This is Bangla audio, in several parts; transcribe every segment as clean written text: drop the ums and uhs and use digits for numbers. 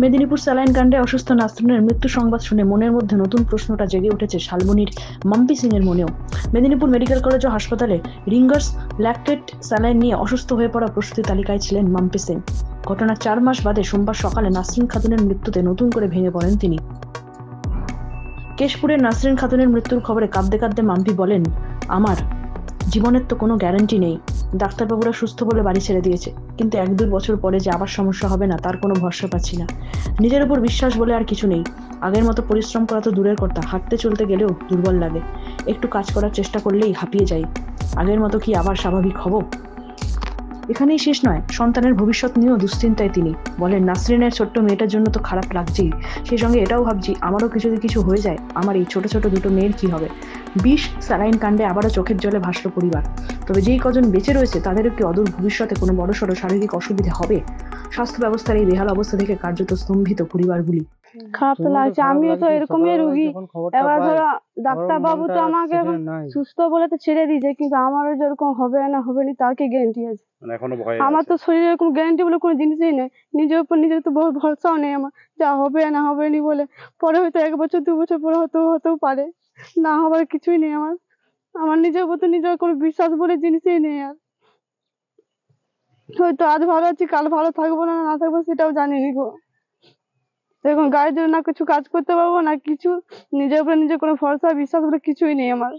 মেদিনীপুর স্যালাইন কাণ্ডে অসুস্থ নাসরিনের মৃত্যু সংবাদ শুনে মনের মধ্যে নতুন প্রশ্নটা জেগে উঠেছে শালবনীর মাম্পি সিং এর মনেও। মেদিনীপুর মেডিকেল কলেজ ও হাসপাতালে রিঙ্গার্স ল্যাকটেট স্যালাইন নিয়ে অসুস্থ হয়ে পড়া প্রস্তুতি তালিকায় ছিলেন মাম্পি সিং। ঘটনার ৪ মাস বাদে সোমবার সকালে নাসরিন খাতুনের মৃত্যুতে নতুন করে ভেঙে পড়েন তিনি। কেশপুরের নাসরিন খাতুনের মৃত্যুর খবরে কাঁদতে কাঁদতে মাম্পি বলেন, আমার জীবনের তো কোনো গ্যারান্টি নেই। ডাক্তারবাবুরা সুস্থ বলে বাড়ি ছেড়ে দিয়েছে, কিন্তু ১-২ বছর পরে যে আবার সমস্যা হবে না তার কোনো ভরসা পাচ্ছি না। নিজের উপর বিশ্বাস বলে আর কিছু নেই। আগের মতো পরিশ্রম করা তো দূরের কথা, হাঁটতে চলতে গেলেও দুর্বল লাগে। একটু কাজ করার চেষ্টা করলেই হাঁপিয়ে যাই। আগের মতো কি আবার স্বাভাবিক হব? এখানেই শেষ নয়, সন্তানের ভবিষ্যৎ নিয়েও দুশ্চিন্তায় তিনি। বলেন, নাসরিনের ছোট্ট মেয়েটার জন্য তো খারাপ লাগছেই, সেই সঙ্গে এটাও ভাবছি আমারও কিছু হয়ে যায় আমার এই ছোট ছোট দুটো মেয়ের কি হবে। বিষ স্যালাইন কাণ্ডে আবারও চোখের জলে ভাসল পরিবার। তবে যেই কজন বেঁচে রয়েছে তাদেরও কি অদূর ভবিষ্যতে কোনো বড়সড় শারীরিক অসুবিধা হবে? স্বাস্থ্য ব্যবস্থার এই বেহাল অবস্থা থেকে কার্যত স্তম্ভিত পরিবারগুলি। খারাপ তো লাগছে, আমিও তো এরকমই রুগী। এবার ধরো ডাক্তার বাবু তো আমাকে এখন সুস্থ বলে তো ছেড়ে দিয়েছে, কিন্তু আমারও যেরকম হবে না হবে না তার কি গ্যারান্টি আছে? আমার তো শরীরে এরকম গ্যারান্টি বলে কোনো জিনিসই নেই। নিজের উপর নিজের তো বহু ভরসাও নেই আমার, যা হবে না হবে নি বলে। পরে হয়তো 1 বছর 2 বছর পরে হতেও পারে, না হবার কিছুই নেই আমার। আমার নিজের উপর তো নিজের কোনো বিশ্বাস বলে জিনিসই নেই। আর হয়তো আজ ভালো আছি, কাল ভালো থাকবো না না থাকবো সেটাও জানি নি গো। এখন গায়ের জন্য না কিছু কাজ করতে পারবো না কিছু, নিজের উপরে নিজের কোনো ভরসা বিশ্বাস বলে কিছুই নেই আমার।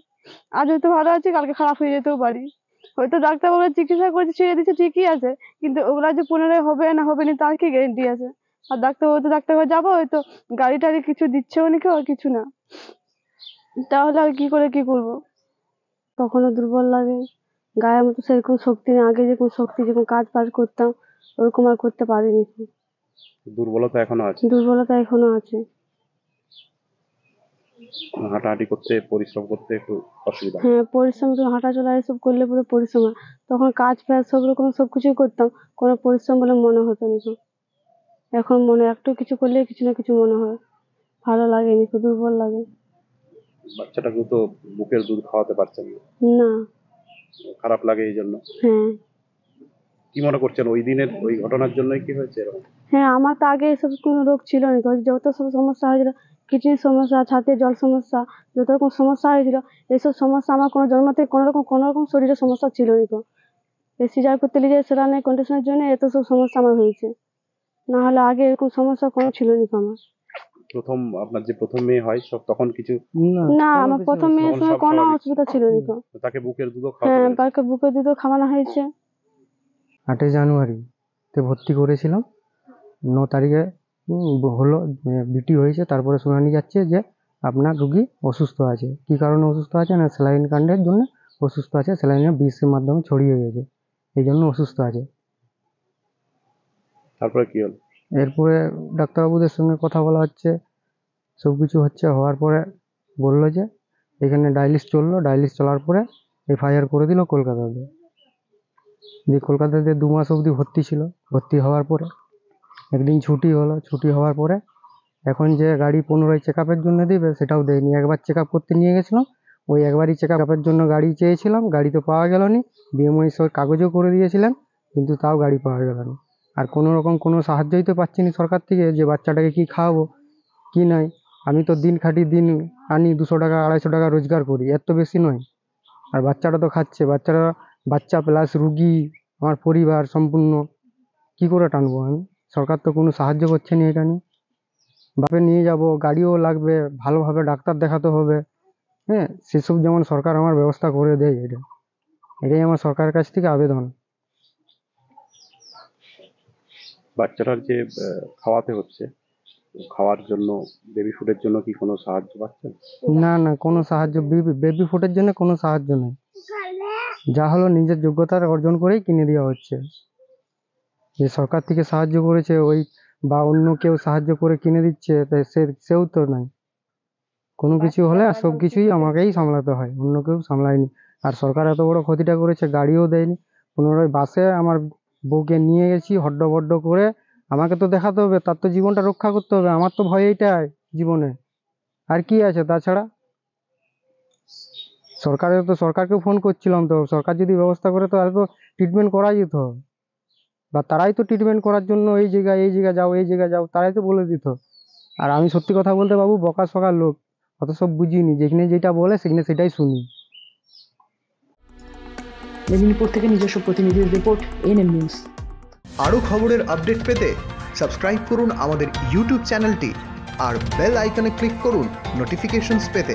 আজ হয়তো ভালো আছি, কালকে খারাপ হয়ে যেতেও পারি। হয়তো ডাক্তার বলে চিকিৎসা করেছে ছেড়ে দিচ্ছে ঠিকই আছে, কিন্তু ওগুলা যে পুনরায় হবে না হবে না তার কি গ্যারেন্টি আছে? আর ডাক্তার ঘরে যাবো, হয়তো গাড়ি টাড়ি কিছু দিচ্ছেও নাকি আর কিছু না, তাহলে আর কি করে কি করবো? তখনও দুর্বল লাগে, গায়ের মতো সেরকম শক্তি নেই। আগে যেরকম শক্তি, যেরকম কাজ বাজ করতাম ওরকম আর করতে পারিনি। দুর্বলতা এখনো আছে? দুর্বলতা এখনো আছে। হাঁটাহাঁটি করতে, পরিশ্রম করতে একটু অসুবিধা? হ্যাঁ, পরিশ্রম তো হাঁটাচলা এসব করলে পুরো পরিশ্রম হয়। তখন কাজ ফাজ সব রকম সবকিছুই করতাম, কোনো পরিশ্রম বলে মনে হতো না। এখন মনে একটু কিছু করলে কিছু না কিছু মনে হয়, ভালো লাগে না, খুব দুর্বল লাগে। বাচ্চাটাকে তো বুকের দুধ খাওয়াতে পারছেন না? না। খারাপ লাগে এই জন্য? হ্যাঁ। কি মনে করছেন ওই দিনের ওই ঘটনার জন্যই কি হয়েছে এরকম? হ্যাঁ, আমার তো আগে এসব কোনো রোগ ছিল না, যত সব সমস্যা হয়েছিল, কিডনির সমস্যা, ছাতির জল সমস্যা, যত রকম সমস্যা হয়েছিল, এইসব সমস্যা আমার কোনো জন্ম থেকে কোনো রকম শরীরের সমস্যা ছিল না। তো এই সিজার করতে নিয়ে সেলাইনের কন্ডিশনের জন্য এত সব সমস্যা আমার হয়েছে, না হলে আগে এরকম সমস্যা কোনো ছিল না আমার। আপনার যে প্রথম মেয়ে হয় সব তখন কিছু? না, আমার প্রথম মেয়ের সময় কোনো অসুবিধা ছিল না। তাকে বুকের দুধও হ্যাঁ, খাওয়াতে? তাকে বুকের দুধও খাওয়ানো হয়েছে। 8 জানুয়ারিতে ভর্তি করেছিলাম। 9 তারিখে হলো বিটি হয়েছে। তারপরে শুনানি যাচ্ছে যে আপনার রুগী অসুস্থ আছে। কি কারণে অসুস্থ আছে? না স্যালাইন কাণ্ডের জন্য অসুস্থ আছে, স্যালাইনের বিষের মাধ্যমে ছড়িয়ে গেছে, এই জন্য অসুস্থ আছে। তারপরে কি হলো? এরপরে ডাক্তারবাবুদের সঙ্গে কথা বলা হচ্ছে, সব কিছু হচ্ছে। হওয়ার পরে বললো যে এখানে ডায়ালিস চললো, ডায়ালিস চলার পরে FIR করে দিল কলকাতাতে। দিয়ে কলকাতাতে 2 মাস অবধি ভর্তি ছিল। ভর্তি হওয়ার পরে একদিন ছুটি হলো, ছুটি হওয়ার পরে এখন যে গাড়ি পুনরায় চেক আপের জন্য দেবে সেটাও দেয়নি। একবার চেক আপ করতে নিয়ে গেছিলাম, ওই একবারই চেক আপের জন্য গাড়ি চেয়েছিলাম, গাড়ি তো পাওয়া গেল না। BMI সব কাগজও করে দিয়েছিলেন, কিন্তু তাও গাড়ি পাওয়া গেল না। আর কোনো রকম কোনো সাহায্যই তো পাচ্ছি না সরকার থেকে, যে বাচ্চাটাকে কি খাওয়াবো কি নাই। আমি তো দিন খাটি, দিন আনি 200 টাকা 250 টাকা রোজগার করি, এর তো বেশি নয়। আর বাচ্চাটা তো খাচ্ছে, বাচ্চা প্লাস রুগী, আমার পরিবার সম্পূর্ণ কি করে টানবো আমি? সরকার তো কোনো সাহায্য করছে না এটা নিয়ে। বাপে নিয়ে যাব, গাড়িও লাগবে, ভালোভাবে ডাক্তার দেখাতে হবে। হ্যাঁ, সেসব যেমন সরকার আমার ব্যবস্থা করে দেয়, এটাই আমার সরকারের কাছ থেকে আবেদন। বাচ্চাটার যে খাওয়াতে হচ্ছে, খাওয়ার জন্য, বেবি ফুডের জন্য কি কোনো সাহায্য পাচ্ছেন? না না, কোনো সাহায্য বেবি ফুডের জন্য কোনো সাহায্য নেই। যা হলো নিজের যোগ্যতার অর্জন করেই কিনে দেওয়া হচ্ছে। যে সরকার থেকে সাহায্য করেছে ওই, বা অন্য কেউ সাহায্য করে কিনে দিচ্ছে, তাই সেও তো নাই। কোনো কিছু হলে আর সব কিছুই আমাকেই সামলাতে হয়, অন্য কেউ সামলায়নি। আর সরকার এত বড় ক্ষতিটা করেছে, গাড়িও দেয়নি। পুনরায় বাসে আমার বউকে নিয়ে গেছি হড্ডবড্ড করে। আমাকে তো দেখাতে হবে, তার তো জীবনটা রক্ষা করতে হবে। আমার তো ভয় এইটাই জীবনে, আর কি আছে তাছাড়া? সরকারকেও ফোন করছিলাম, তো সরকার যদি ব্যবস্থা করে তাহলে তো ট্রিটমেন্ট করা যেত। বা তারাই তো ট্রিটমেন্ট করার জন্য এই জায়গায় যাও, এই জায়গায় যাও, তারাই তো বলে দিত। আর আমি সত্যি কথা বলতে বাবু বকা লোক, অত সব বুঝিনি, যেখানে যেটা বলে সেখানে সেটাই শুনি। মেদিনীপুর থেকে নিজস্ব প্রতিনিধির রিপোর্ট, এএনএম নিউজ। আরও খবরের আপডেট পেতে সাবস্ক্রাইব করুন আমাদের ইউটিউব চ্যানেলটি আর বেল আইকনে ক্লিক করুন নোটিফিকেশনস পেতে।